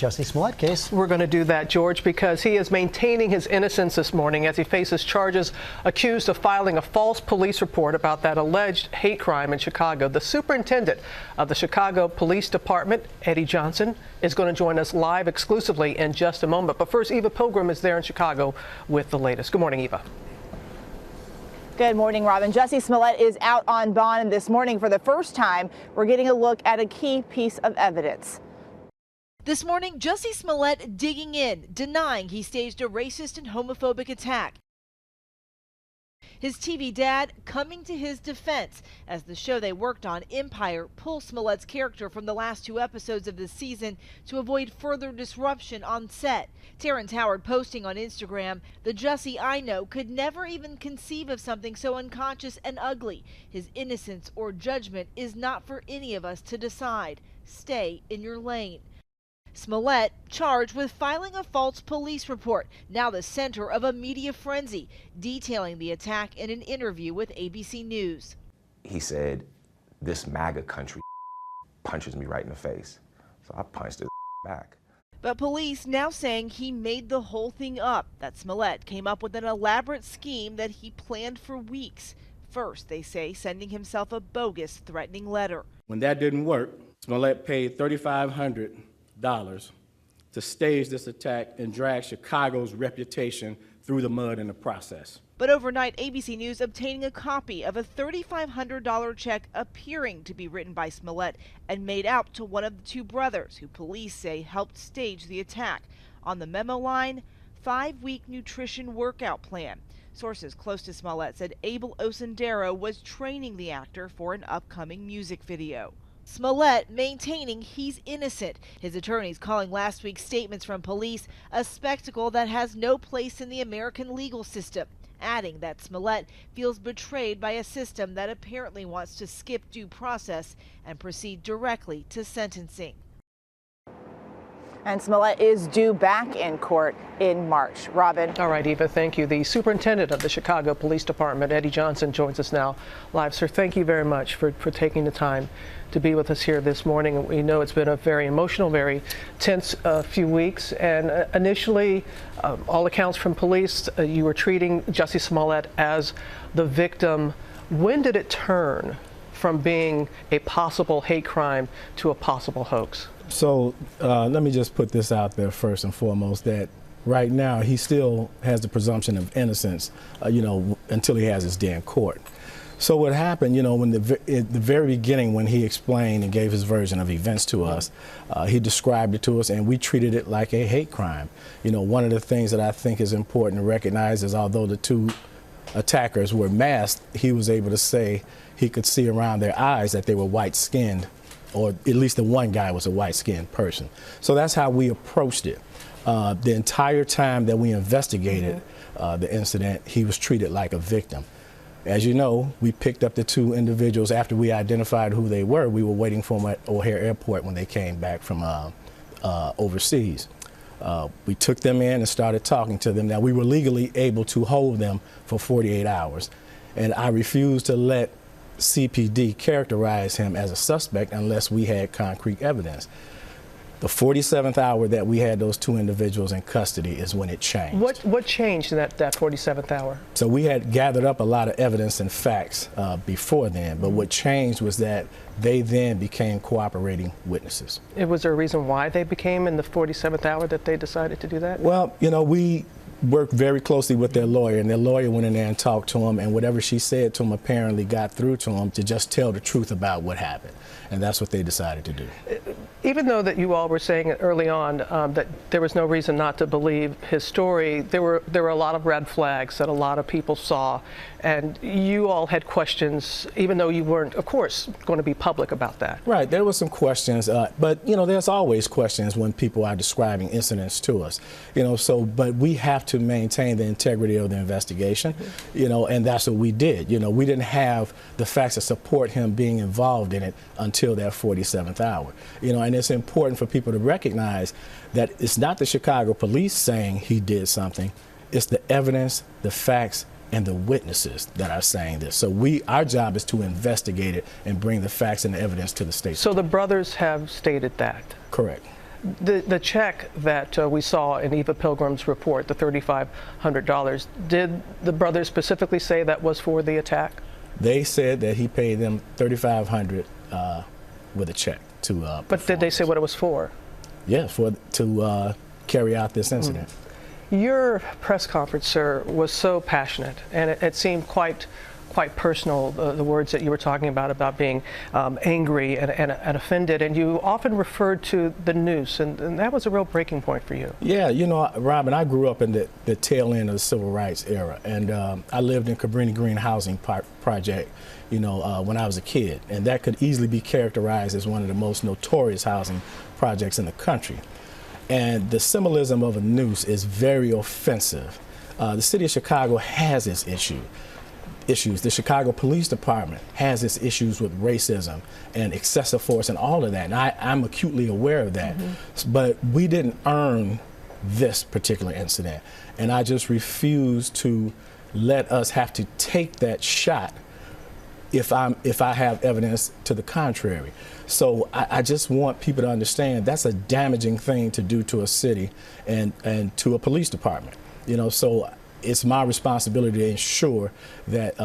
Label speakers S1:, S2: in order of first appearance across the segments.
S1: Jussie Smollett case.
S2: We're going to do that, George, because he is maintaining his innocence this morning as he faces charges accused of filing a false police report about that alleged hate crime in Chicago. The superintendent of the Chicago Police Department, Eddie Johnson, is going to join us live exclusively in just a moment. But first, Eva Pilgrim is there in Chicago with the latest. Good morning, Eva.
S3: Good morning, Robin. Jussie Smollett is out on bond, and this morning, for the first time, we're getting a look at a key piece of evidence.
S4: This morning, Jussie Smollett digging in, denying he staged a racist and homophobic attack. His TV dad coming to his defense as the show they worked on, Empire, pulls Smollett's character from the last 2 episodes of the season to avoid further disruption on set. Terrence Howard posting on Instagram, "The Jussie I know could never even conceive of something so unconscious and ugly. His innocence or judgment is not for any of us to decide. Stay in your lane." Smollett charged with filing a false police report, now the center of a media frenzy, detailing the attack in an interview with ABC News.
S5: He said, "This MAGA country punches me right in the face." So I punched his back.
S4: But police now saying he made the whole thing up, that Smollett came up with an elaborate scheme that he planned for weeks. First, they say, sending himself a bogus threatening letter.
S6: When that didn't work, Smollett paid $3,500 to stage this attack and drag Chicago's reputation through the mud in the process.
S4: But overnight, ABC News obtaining a copy of a $3,500 check appearing to be written by Smollett and made out to one of the 2 brothers who police say helped stage the attack. On the memo line, 5-week nutrition workout plan. Sources close to Smollett said Abel Osendero was training the actor for an upcoming music video. Smollett maintaining he's innocent. His attorneys calling last week's statements from police a spectacle that has no place in the American legal system, adding that Smollett feels betrayed by a system that apparently wants to skip due process and proceed directly to sentencing.
S3: And Smollett is due back in court in March. Robin.
S2: All right, Eva, thank you. The superintendent of the Chicago Police Department, Eddie Johnson, joins us now live. Sir, thank you very much for taking the time to be with us here this morning. We know it's been a very emotional, very tense few weeks. And initially, all accounts from police, you were treating Jussie Smollett as the victim. When did it turn from being a possible hate crime to a possible hoax?
S7: So let me just put this out there first and foremost, that right now he still has the presumption of innocence, until he has his day in court. So what happened, when at the very beginning, when he explained and gave his version of events to us, he described it to us and we treated it like a hate crime. One of the things that I think is important to recognize is although the 2 attackers were masked, he was able to say he could see around their eyes that they were white-skinned, or at least the one guy was a white-skinned person. So that's how we approached it. The entire time that we investigated the incident, he was treated like a victim. As you know, we picked up the 2 individuals after we identified who they were. We were waiting for them at O'Hare Airport when they came back from overseas. We took them in and started talking to them. Now, we were legally able to hold them for 48 hours, and I refused to let CPD characterize him as a suspect unless we had concrete evidence. The 47th hour that we had those 2 individuals in custody is when it changed.
S2: What changed in that 47th hour?
S7: So we had gathered up a lot of evidence and facts before then, but what changed was that they then became cooperating witnesses.
S2: Was there a reason why they became in the 47th hour that they decided to do that?
S7: Well, we worked very closely with their lawyer, and their lawyer went in there and talked to him, and whatever she said to him apparently got through to him to just tell the truth about what happened. And that's what they decided to do.
S2: Even though that you all were saying early on that there was no reason not to believe his story, there were a lot of red flags that a lot of people saw, and you all had questions, even though you weren't, of course, going to be public about that.
S7: Right, there were some questions, but there's always questions when people are describing incidents to us, but we have to maintain the integrity of the investigation, and that's what we did. We didn't have the facts to support him being involved in it until that 47th hour, and it's important for people to recognize that it's not the Chicago police saying he did something, it's the evidence, the facts, and the witnesses that are saying this. So our job is to investigate it and bring the facts and the evidence to the state.
S2: So the brothers have stated that?
S7: Correct.
S2: The check that we saw in Eva Pilgrim's report, the $3,500, did the brothers specifically say that was for the attack?
S7: They said that he paid them $3,500 with a check to.
S2: But did they say what it was for?
S7: Yeah, to carry out this incident.
S2: Your press conference, sir, was so passionate, and it seemed quite personal, the words that you were talking about being angry and offended, and you often referred to the noose, and that was a real breaking point for you.
S7: Yeah, you know, Robin, I grew up in the tail end of the civil rights era, and I lived in Cabrini Green Housing Project, you know, when I was a kid, and that could easily be characterized as one of the most notorious housing projects in the country. And the symbolism of a noose is very offensive. The city of Chicago has its issues. The Chicago Police Department has its issues with racism and excessive force and all of that. And I'm acutely aware of that. But we didn't earn this particular incident. And I just refuse to let us have to take that shot if I have evidence to the contrary. So I just want people to understand that's a damaging thing to do to a city and to a police department. You know, so it's my responsibility to ensure that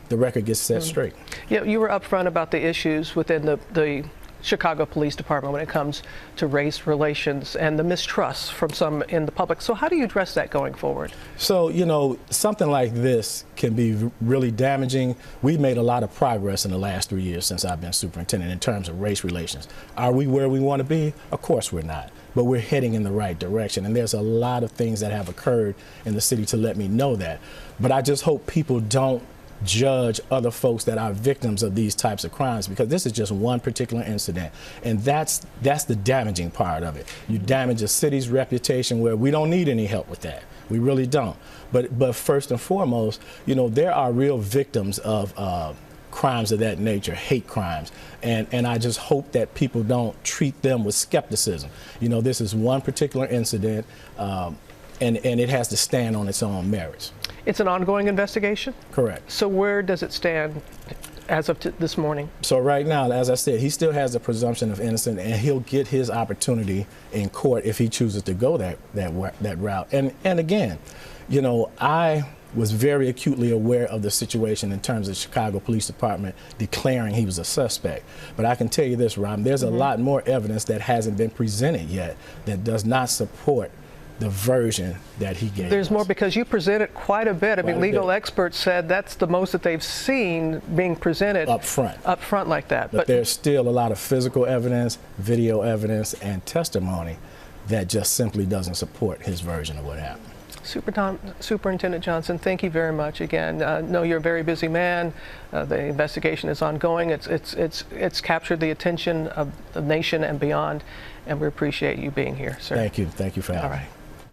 S7: the record gets set straight.
S2: Yeah, you were upfront about the issues within the Chicago Police Department when it comes to race relations and the mistrust from some in the public. So how do you address that going forward?
S7: So, you know, something like this can be really damaging. We've made a lot of progress in the last 3 years since I've been superintendent in terms of race relations. Are we where we want to be? Of course we're not. But we're heading in the right direction. And there's a lot of things that have occurred in the city to let me know that. But I just hope people don't judge other folks that are victims of these types of crimes, because this is just one particular incident, and that's the damaging part of it. You damage a city's reputation where we don't need any help with that. We really don't. But first and foremost, you know, there are real victims of crimes of that nature, hate crimes, and I just hope that people don't treat them with skepticism. You know, this is one particular incident, and it has to stand on its own merits.
S2: It's an ongoing investigation?
S7: Correct.
S2: So where does it stand as of this morning?
S7: So right now, as I said, he still has the presumption of innocence, and he'll get his opportunity in court if he chooses to go that route. And again, you know, I was very acutely aware of the situation in terms of the Chicago Police Department declaring he was a suspect. But I can tell you this, Rob, there's a lot more evidence that hasn't been presented yet that does not support the version that he gave.
S2: There's more, because you presented quite a bit. I mean, legal experts said that's the most that they've seen being presented up front like that.
S7: But there's still a lot of physical evidence, video evidence, and testimony that just simply doesn't support his version of what happened.
S2: Superintendent Johnson, thank you very much again. I know you're a very busy man. The investigation is ongoing. It's captured the attention of the nation and beyond, and we appreciate you being here, sir.
S7: Thank you. Thank you for having me.
S2: All right.